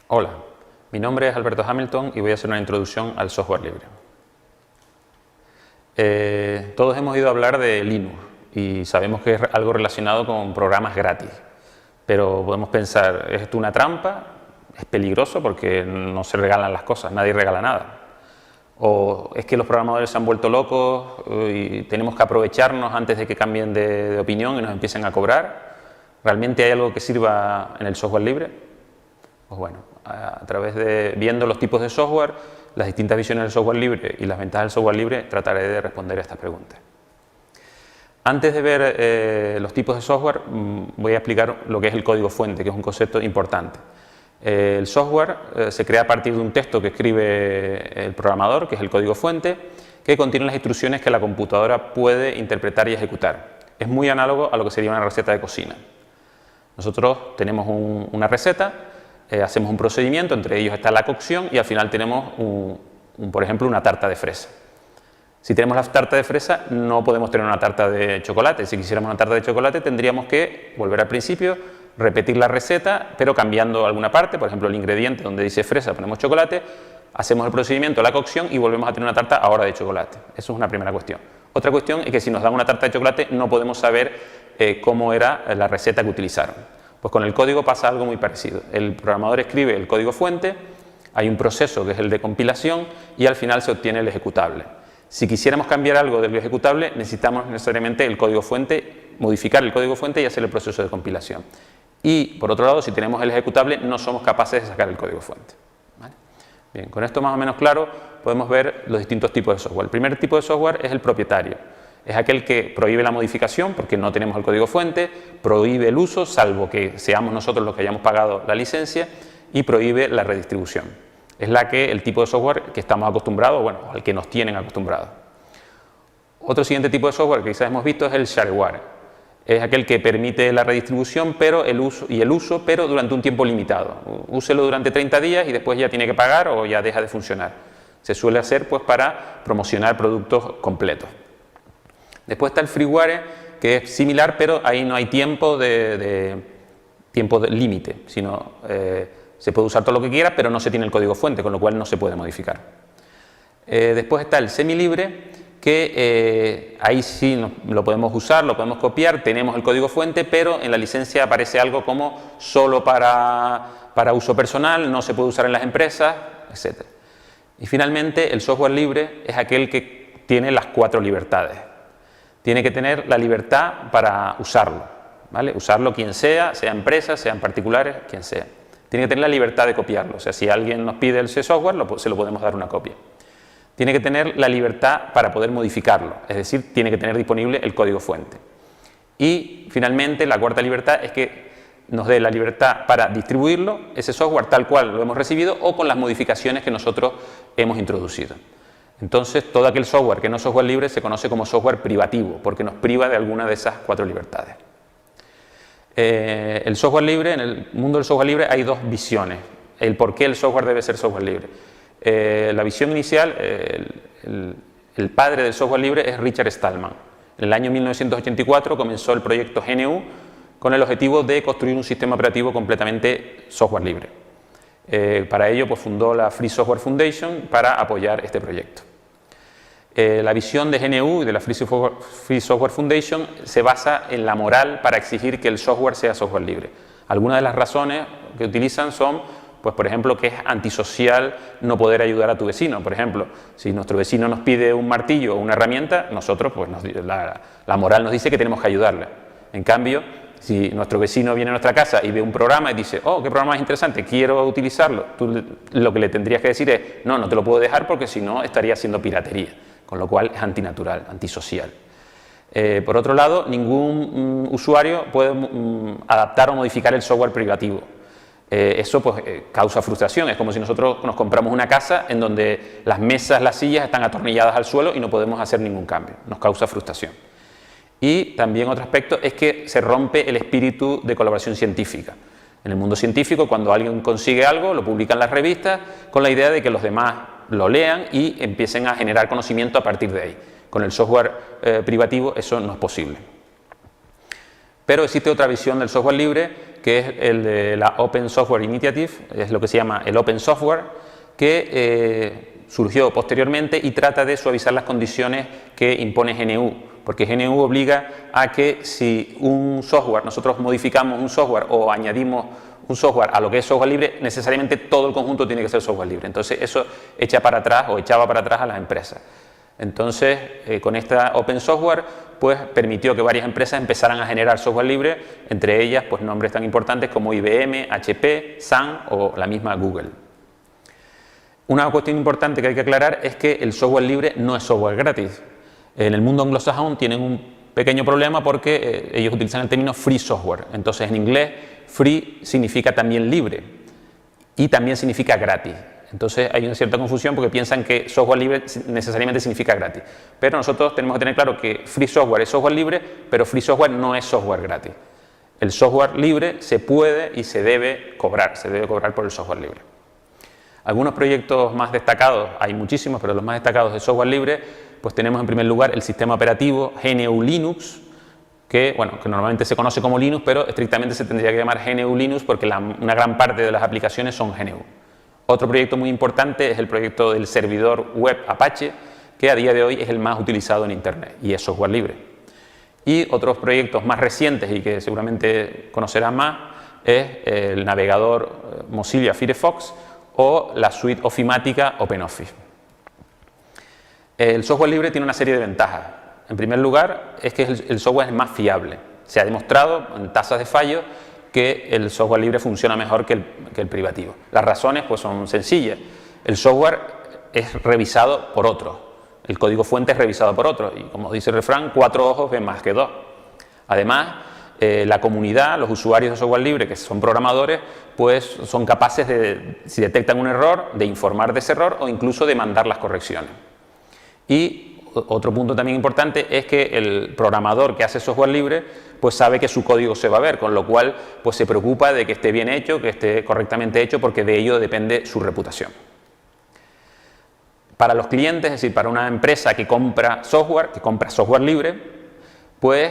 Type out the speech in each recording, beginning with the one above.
Hola, mi nombre es Alberto Hamilton y voy a hacer una introducción al software libre. Todos hemos oído hablar de Linux y sabemos que es algo relacionado con programas gratis, pero podemos pensar, ¿es esto una trampa? ¿Es peligroso porque no se regalan las cosas, nadie regala nada? ¿O es que los programadores se han vuelto locos y tenemos que aprovecharnos antes de que cambien de opinión y nos empiecen a cobrar? ¿Realmente hay algo que sirva en el software libre? Pues bueno, a través de viendo los tipos de software, las distintas visiones del software libre y las ventajas del software libre, trataré de responder a estas preguntas. Antes de ver los tipos de software, voy a explicar lo que es el código fuente, que es un concepto importante. El software se crea a partir de un texto que escribe el programador, que es el código fuente, que contiene las instrucciones que la computadora puede interpretar y ejecutar. Es muy análogo a lo que sería una receta de cocina. Nosotros tenemos una receta, hacemos un procedimiento, entre ellos está la cocción y al final tenemos, por ejemplo, una tarta de fresa. Si tenemos la tarta de fresa no podemos tener una tarta de chocolate. Si quisiéramos una tarta de chocolate tendríamos que volver al principio, repetir la receta, pero cambiando alguna parte, por ejemplo el ingrediente donde dice fresa ponemos chocolate, hacemos el procedimiento, la cocción y volvemos a tener una tarta ahora de chocolate. Eso es una primera cuestión. Otra cuestión es que si nos dan una tarta de chocolate no podemos saber cómo era la receta que utilizaron. Pues con el código pasa algo muy parecido. El programador escribe el código fuente, hay un proceso que es el de compilación y al final se obtiene el ejecutable. Si quisiéramos cambiar algo del ejecutable, necesitamos necesariamente el código fuente, modificar el código fuente y hacer el proceso de compilación. Y por otro lado, si tenemos el ejecutable, no somos capaces de sacar el código fuente. ¿Vale? Bien, con esto más o menos claro, podemos ver los distintos tipos de software. El primer tipo de software es el propietario. Es aquel que prohíbe la modificación porque no tenemos el código fuente, prohíbe el uso, salvo que seamos nosotros los que hayamos pagado la licencia, y prohíbe la redistribución. Es el tipo de software que estamos acostumbrados, bueno, al que nos tienen acostumbrados. Otro siguiente tipo de software que quizás hemos visto es el shareware. Es aquel que permite la redistribución pero el uso, pero durante un tiempo limitado. Úselo durante 30 días y después ya tiene que pagar o ya deja de funcionar. Se suele hacer pues para promocionar productos completos. Después está el freeware, que es similar, pero ahí no hay tiempo de límite, sino se puede usar todo lo que quiera, pero no se tiene el código fuente, con lo cual no se puede modificar. Después está el semilibre, que ahí sí lo podemos usar, lo podemos copiar, tenemos el código fuente, pero en la licencia aparece algo como solo para uso personal, no se puede usar en las empresas, etc. Y finalmente el software libre es aquel que tiene las 4 libertades. Tiene que tener la libertad para usarlo, ¿vale? Usarlo quien sea empresas, sean particulares, quien sea. Tiene que tener la libertad de copiarlo, o sea, si alguien nos pide ese software, se lo podemos dar una copia. Tiene que tener la libertad para poder modificarlo, es decir, tiene que tener disponible el código fuente. Y finalmente, la cuarta libertad es que nos dé la libertad para distribuirlo, ese software tal cual lo hemos recibido o con las modificaciones que nosotros hemos introducido. Entonces, todo aquel software que no es software libre se conoce como software privativo, porque nos priva de alguna de esas 4 libertades. El software libre, en el mundo del software libre hay 2 visiones, el por qué el software debe ser software libre. La visión inicial, el padre del software libre es Richard Stallman. En el año 1984 comenzó el proyecto GNU con el objetivo de construir un sistema operativo completamente software libre. Para ello pues, fundó la Free Software Foundation para apoyar este proyecto. La visión de GNU y de la Free Software Foundation se basa en la moral para exigir que el software sea software libre. Algunas de las razones que utilizan son, pues, por ejemplo, que es antisocial no poder ayudar a tu vecino. Por ejemplo, si nuestro vecino nos pide un martillo o una herramienta, nosotros, pues, la moral nos dice que tenemos que ayudarle. En cambio, si nuestro vecino viene a nuestra casa y ve un programa y dice, oh, qué programa más interesante, quiero utilizarlo, tú lo que le tendrías que decir es, no, no te lo puedo dejar porque si no estaría haciendo piratería, con lo cual es antinatural, antisocial. Por otro lado, ningún usuario puede adaptar o modificar el software privativo. Eso pues, causa frustración, es como si nosotros nos compramos una casa en donde las mesas, las sillas están atornilladas al suelo y no podemos hacer ningún cambio, nos causa frustración. Y también otro aspecto es que se rompe el espíritu de colaboración científica. En el mundo científico, cuando alguien consigue algo, lo publica en las revistas con la idea de que los demás lo lean y empiecen a generar conocimiento a partir de ahí. Con el software privativo eso no es posible. Pero existe otra visión del software libre que es el de la Open Software Initiative, es lo que se llama el Open Software, que surgió posteriormente y trata de suavizar las condiciones que impone GNU, porque GNU obliga a que si un software, nosotros modificamos un software o añadimos un software a lo que es software libre, necesariamente todo el conjunto tiene que ser software libre. Entonces eso echa para atrás o echaba para atrás a las empresas. Entonces con esta Open Software pues permitió que varias empresas empezaran a generar software libre, entre ellas pues nombres tan importantes como IBM, HP, Sun o la misma Google. Una cuestión importante que hay que aclarar es que el software libre no es software gratis. En el mundo anglosajón tienen un pequeño problema porque ellos utilizan el término free software. Entonces en inglés free significa también libre y también significa gratis. Entonces hay una cierta confusión porque piensan que software libre necesariamente significa gratis. Pero nosotros tenemos que tener claro que free software es software libre, pero free software no es software gratis. El software libre se puede y se debe cobrar por el software libre. Algunos proyectos más destacados, hay muchísimos, pero los más destacados de software libre, pues tenemos en primer lugar el sistema operativo GNU Linux, que normalmente se conoce como Linux, pero estrictamente se tendría que llamar GNU Linux porque una gran parte de las aplicaciones son GNU. Otro proyecto muy importante es el proyecto del servidor web Apache, que a día de hoy es el más utilizado en Internet y es software libre. Y otros proyectos más recientes y que seguramente conocerán más es el navegador Mozilla Firefox o la suite ofimática OpenOffice. El software libre tiene una serie de ventajas. En primer lugar, es que el software es más fiable. Se ha demostrado en tasas de fallo que el software libre funciona mejor que el privativo. Las razones pues son sencillas. El software es revisado por otros. El código fuente es revisado por otros. Y como dice el refrán, 4 ojos ven más que 2. Además, la comunidad, los usuarios de software libre, que son programadores, pues son capaces de, si detectan un error, de informar de ese error o incluso de mandar las correcciones. Y otro punto también importante es que el programador que hace software libre pues sabe que su código se va a ver, con lo cual pues se preocupa de que esté bien hecho, que esté correctamente hecho, porque de ello depende su reputación. Para los clientes, es decir, para una empresa que compra software libre, pues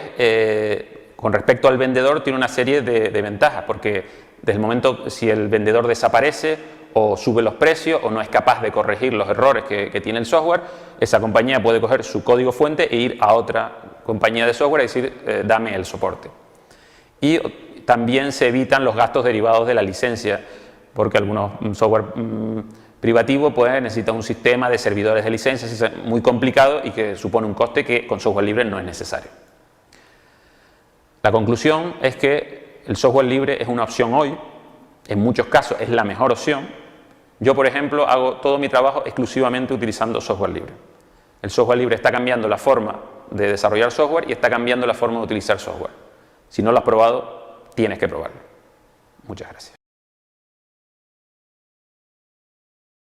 con respecto al vendedor tiene una serie de ventajas, porque desde el momento si el vendedor desaparece o sube los precios o no es capaz de corregir los errores que tiene el software, esa compañía puede coger su código fuente e ir a otra compañía de software y decir dame el soporte. Y también se evitan los gastos derivados de la licencia, porque algunos software privativo pues necesita un sistema de servidores de licencias muy complicado y que supone un coste que con software libre no es necesario. La conclusión es que el software libre es una opción hoy, en muchos casos es la mejor opción. Yo, por ejemplo, hago todo mi trabajo exclusivamente utilizando software libre. El software libre está cambiando la forma de desarrollar software y está cambiando la forma de utilizar software. Si no lo has probado, tienes que probarlo. Muchas gracias.